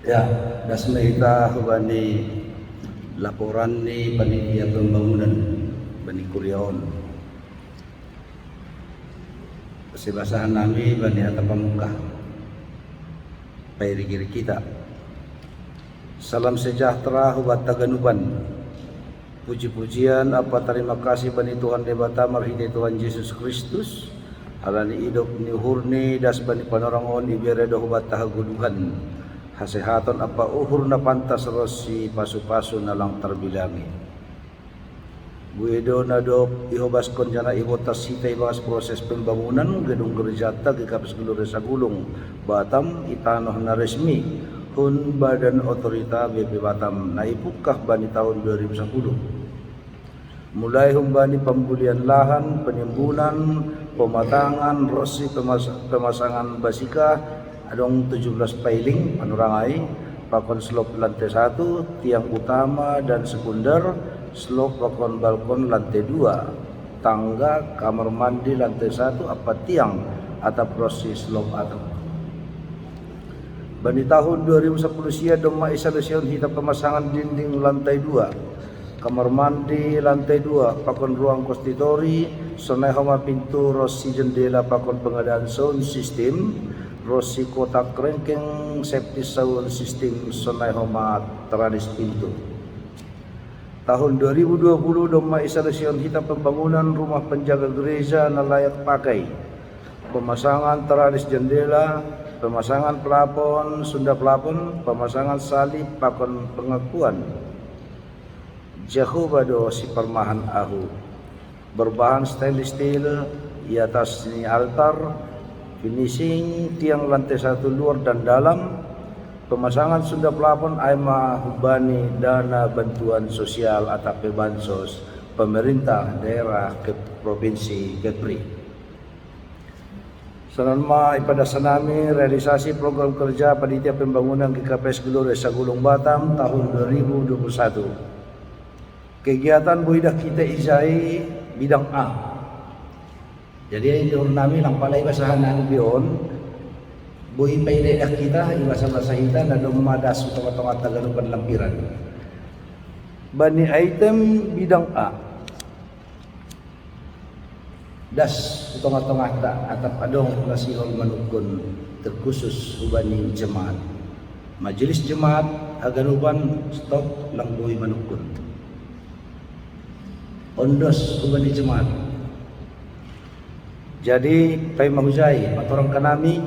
Ya, dasma ita bani laporan ni panitia pembangunan Bani Kuryaon. Persibasahan nami bani Hatta Pamuka. Pairi kita. Salam sejahtera hubat Taganuban. Puji-pujian apa terima kasih bani Tuhan Debata marhite Tuhan Yesus Kristus. Halani hidup ni hurni das bani panorangon iberedo hubat tahaguduhan. Hasehatan apa uhur na pantas rosi pasu-pasu na lang terbilangi. Buedo na dok ihobas konjana ibotas sita ibas proses pembangunan gedung gereja ta kapes gelore sagulung Batam itanoh na resmi hun badan otorita BP Batam na ipukah bani tahun 2010. Mulai humbani pembulian lahan, penimbunan, pematangan, rosi pemasangan basika adong 17 piling panurangai, pakon slop lantai 1, tiang utama dan sekunder, slop pakon balkon lantai 2, tangga, kamar mandi lantai 1, apa tiang atap rosi slop atap. Bani tahun 2010 sia doma isalusion hita pemasangan dinding lantai 2, kamar mandi lantai 2, pakon ruang konstitori, sonai homa pintu rosi jendela pakon pengadaan sound system, rosi kotak kerengkeng safety sound system sonai homa teranis pintu. Tahun 2020 doma isalusion hita pembangunan rumah penjaga gereja na layak pakai, pemasangan teranis jendela, pemasangan plafon, sunda plafon, pemasangan salib pakon pengakuan. Jauh bado si permahan ahu berbahan stainless steel di atas ini altar, finishing tiang lantai 1 luar dan dalam, pemasangan sunda plafon aima hubani dana bantuan sosial atau bansos pemerintah daerah ke provinsi Kepri. Sananma ipada sanami realisasi program kerja panitia pembangunan GKPS Gelore Sagulung Batam tahun 2021. Kegiatan buidah kita izai bidang A. Jadi di nami lang palay basahan ng biyon. Bui paidedah kita ibasa-basa kita na dumadas utong-utong at Taganuban lampiran. Bani item bidang A. Das utong-utong atap adong nasihol manukun terkhusus ubani jemaat. Majelis jemaat Taganuban stop lang bui manukun. Ondos ubani jemaat. Jadi pay mahujay maturang kanami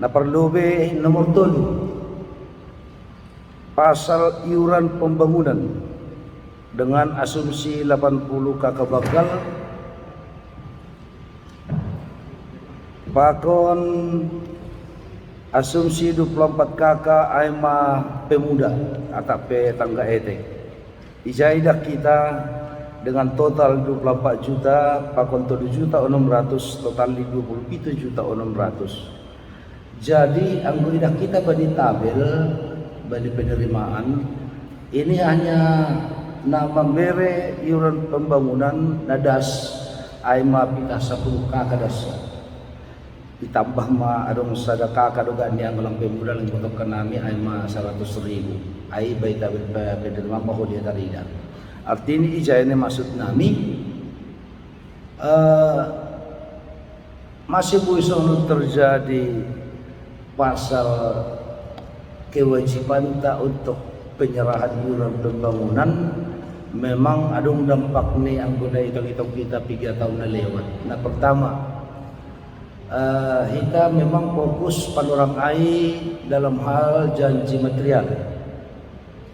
na perlube nomor 3 pasal iuran pembangunan dengan asumsi 80 kakak bakal pakon asumsi 24 kakak aima pemuda atau tangga etek ijaidah kita dengan total 24 juta, pakon 7 juta 600, total 27 juta 600. Jadi anggota kita bani tabel, bani penerimaan, ini hanya nama bere iuran pembangunan nadas aima pita 10 kakak das. Ditambah ma adong sadaka kadogan yang melang pemuda lang botok kanami aima 100.000. Ai bayi tabel penerimaan mahu dia tarida. Artinya ijazah ini maksud nami masih bisa terjadi pasal kewajiban tak untuk penyerahan iuran pembangunan. Memang ada dampak nih anggota hitung-hitung kita 3 tahun lewat. Nah pertama kita memang fokus panorang ai dalam hal janji material.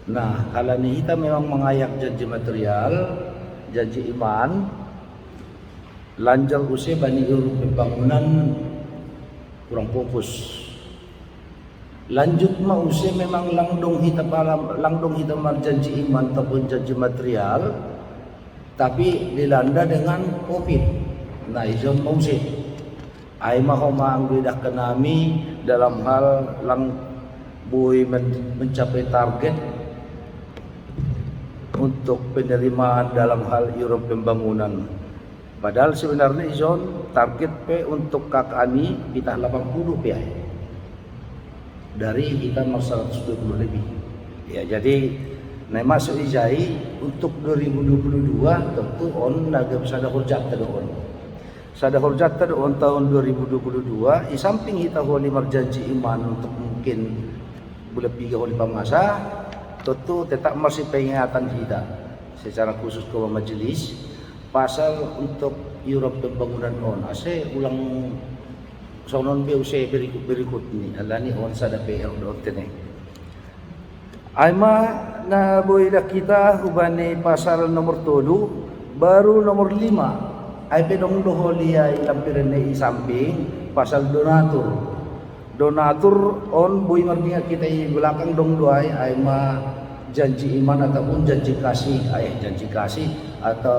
Nah, kalau ini kita memang mengayak janji material, janji iman, lanjut usia bani iuran pembangunan kurang fokus. Lanjut mah usia memang langdong hitam janji iman ataupun janji material, tapi dilanda dengan COVID. Nah, izon mau usia. Ay mahoma ang bidak kanami dalam hal lang buy mencapai target untuk penerimaan dalam hal iuran pembangunan. Padahal sebenarnya izon target P untuk KKANI kita 80 PI. dari kita 120 lebih. Ya, jadi masuk ijai untuk 2022 tentu on naga sada hurjat on. Sada hurjat on tahun 2022 di samping kita holi marjanji iman untuk mungkin bulan 3 holi pamasa, tentu tetap masih peringatan kita secara khusus ke majelis pasal untuk Europe pembangunan on ase ulang sonon BUC berikut ini alani on sada PR tene aima na boila kita ubani pasal nomor 7 baru nomor 5 ay pedong doholia ilampiran na isamping pasal donatur on boy martinga kita i belakang dong doay aima janji iman ataupun janji kasih atau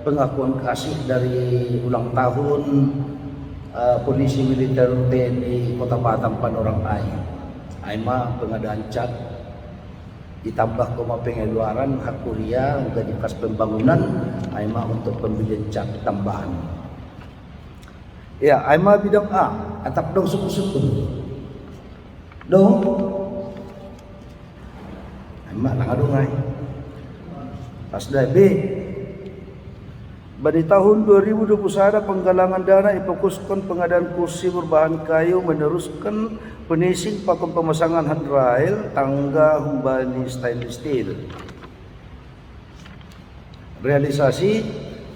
pengakuan kasih dari ulang tahun polisi militer TNI Kota Batam Panorang Aima pengadaan cat ditambah koma pengeluaran hak kuliah gaji kas pembangunan Aima untuk pembelian cat tambahan. Ya, Aima bidang A atap dong suku-suku dong Aima langadungai pas dah B. Pada tahun 2021 penggalangan dana difokuskan pengadaan kursi berbahan kayu meneruskan finishing pakem pemasangan handrail tangga humbani stainless steel. Realisasi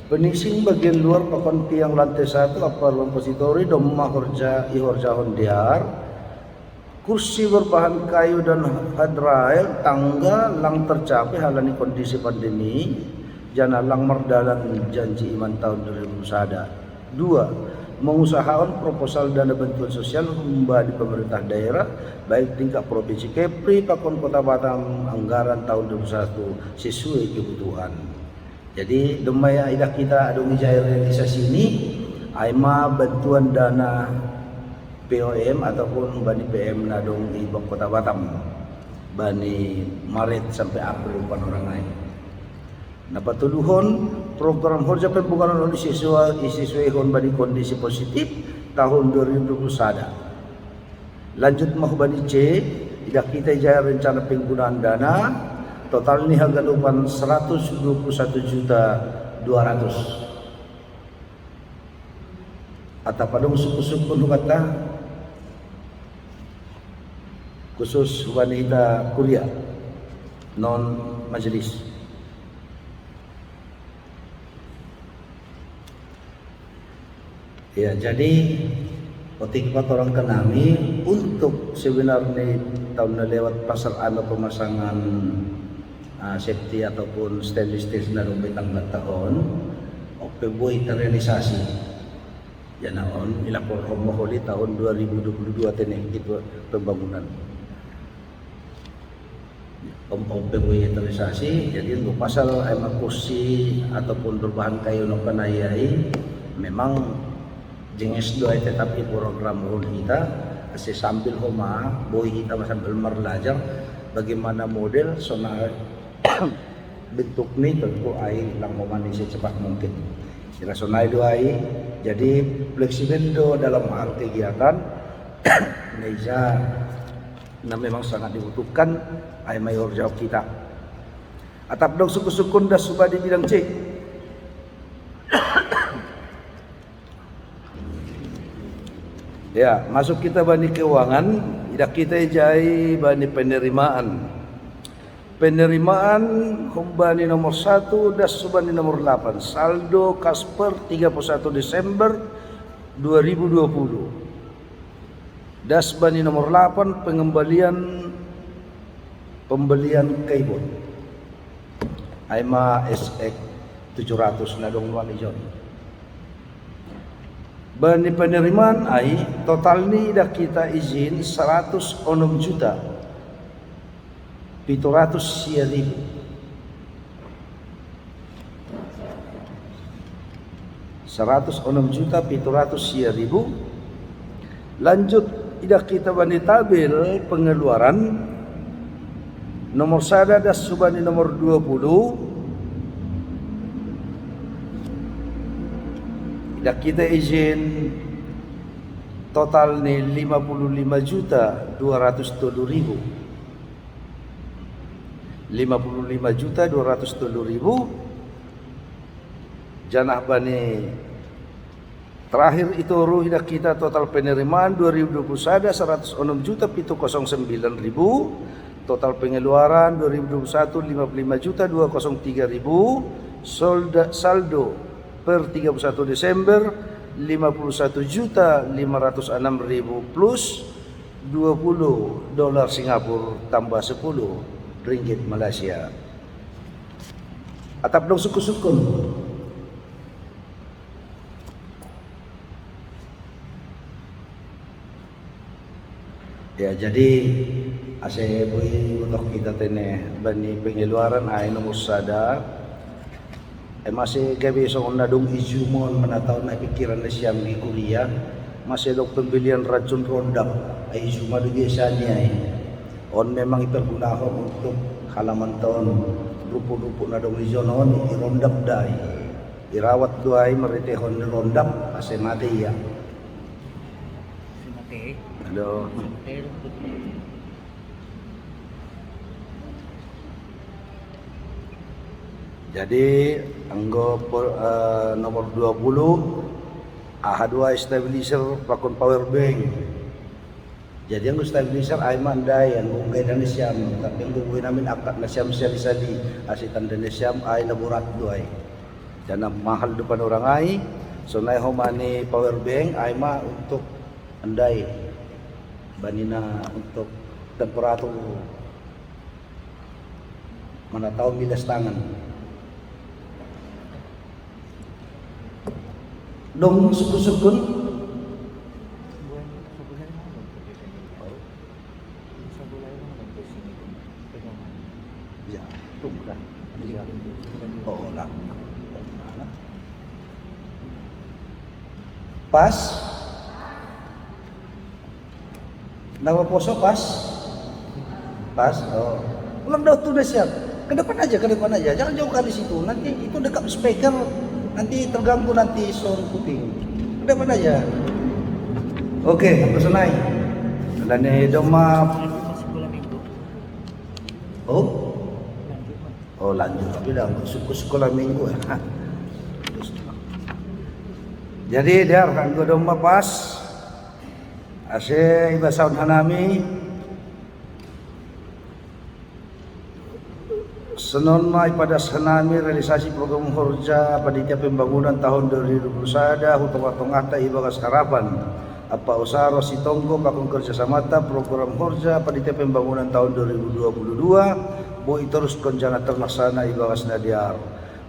finishing bagian luar pakem tiang lantai 1 upper kompositori domma horja hondiar. Kursi berbahan kayu dan handrail tangga lang tercapai halani kondisi pandemi. Jangan lang merdalan janji iman tahun 2021. 2. Mengusahakan proposal dana bantuan sosial di pemerintah daerah baik tingkat provinsi Kepri Pakon Kota Batam anggaran tahun 2021 sesuai kebutuhan. Jadi demaya idah kita adung ijai realisasi ini aima bantuan dana POM ataupun bani PM nadong di Kota Batam bani Maret sampai April orang lain. Napatuduhon program Horja Pembangunan sesuai bani kondisi positif tahun 2021. Lanjut bani C, tidak kita jaya rencana penggunaan dana total ini harga lupan 121.200.000. Atau pada suku-suku kata khusus wanita kuliah non majelis. Ya, jadi otik orang kenami untuk sebenarnya tahun lewat pasal anu pemasangan safety ataupun stainless steel narung betang tahun oke boy terrealisasi ya naon ilapor homoholi tahun 2022 teneng itu pembangunan oke boy terrealisasi jadi untuk pasal emang kursi ataupun berbahan kayu nokanayai memang jenis doa tetapi program kita masih sambil homa boy kita sambil belajar bagaimana model sonar bentuk ini tentu air lang momani secepat mungkin kira sonai doai jadi fleksibel do dalam hal kegiatan Indonesia nah memang sangat dibutuhkan ay mayor jawab kita atap dong suku-sukun dah subah di bidang C. Ya, masuk kita bani keuangan, tidak kita jai bani penerimaan. Penerimaan humbani nomor 1 das subani nomor 8. Saldo Kasper 31 Desember 2020. Das bani nomor 8 pembelian keyboard. Aima SX 700 nadong luan ijon. Bani penerimaan ai total ni dah kita izin 106 juta 700.000 106 juta 700.000. Lanjut tidak kita bani tabel pengeluaran nomor sada das subani nomor 20 tidak kita izin total ni 55.210.000. 55.210.000 janah bani terakhir itu ruhidah kita total penerimaan 2021 106.709.000, total pengeluaran 2021 55.203.000, saldo per 31 Desember 51.506.000 plus $20 Singapura tambah 10 ringgit Malaysia. Atap dong suku-sukun. Ya, jadi ase bui untuk kita tene bani pengeluaran ay nomor sada masih gabi so nadung izumon menatau na pikiran na siyam di kuliah masih dok pembelian racun rondap ay izuma do biasanya on memang ipergunakan untuk halaman tahun rupo-rupo na dong izonon irondap dai irawat duai meritehon rondap ase mati ya. Halo. Jadi anggo nomor 20 ahadua stabilizer pakon power bank. Jadi anggo stabilizer ay mandai anggo gay dan siam tapi anggo buin namin akak na siam sali asitan dan siam ay laborat duay. Dan mahal depan orang ay so nay homani power bank ay ma untuk andai banina untuk temperatur mana tahu milas tangan dong sukun ya tunggu oh lah pas nama poso pas oh ulang dah tuh udah siap ke depan aja jangan jauh kali situ nanti itu dekat speaker nanti terganggu nanti sound kuping ke depan aja oke pesenai dan ini doma oh lanjut tapi dah sekolah minggu ya jadi dia kan doma pas ase iba saun hanami senon mai pada hanami realisasi program Horja panitia pembangunan tahun 2021 hutong ata iba harapan apa usaha Rosi Tonggo pakon kerjasamata program Horja panitia pembangunan tahun 2022 bo terus konjana terlaksana iba nadiar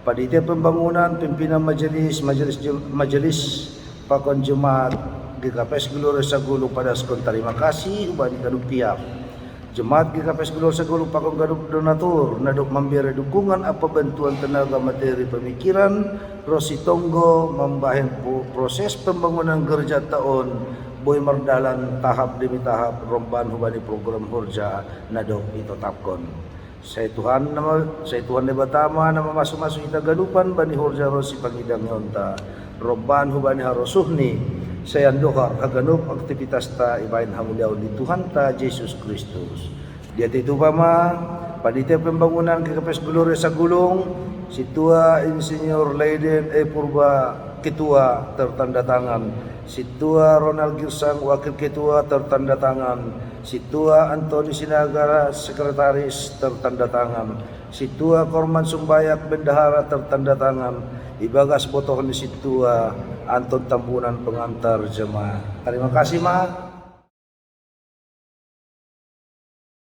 panitia pembangunan pimpinan majelis pakon jemaat GKPS Gelora Sagulu pada sekon terima kasih ubani kaduk tiap jemaat GKPS Gelora Sagulu pakon kaduk donatur naduk memberi dukungan apa bantuan tenaga materi pemikiran Rosi Tonggo membahen proses pembangunan gereja tahun boy merdalan tahap demi tahap romban ubani program Horja naduk ditetapkan saya Tuhan nebatama nama masuk-masuk kita gadupan bani Horja Rosi pangidang yonta romban ubani harosuhni saya dohar haganop aktivitas ta ibain hamuliau di Tuhan ta Yesus Kristus. Dia itu pama panitia pembangunan GKPS Gelora Sagulung Situa Insinyur Leiden Purba Ketua tertanda tangan, Situa Ronald Girsang Wakil Ketua tertanda tangan, Situa Antoni Sinagara Sekretaris tertanda tangan, Situa Korman Sumbayak Bendahara tertanda tangan, Ibagas Botohon Situa Anton Tambunan pengantar jemaah. Terima kasih Ma.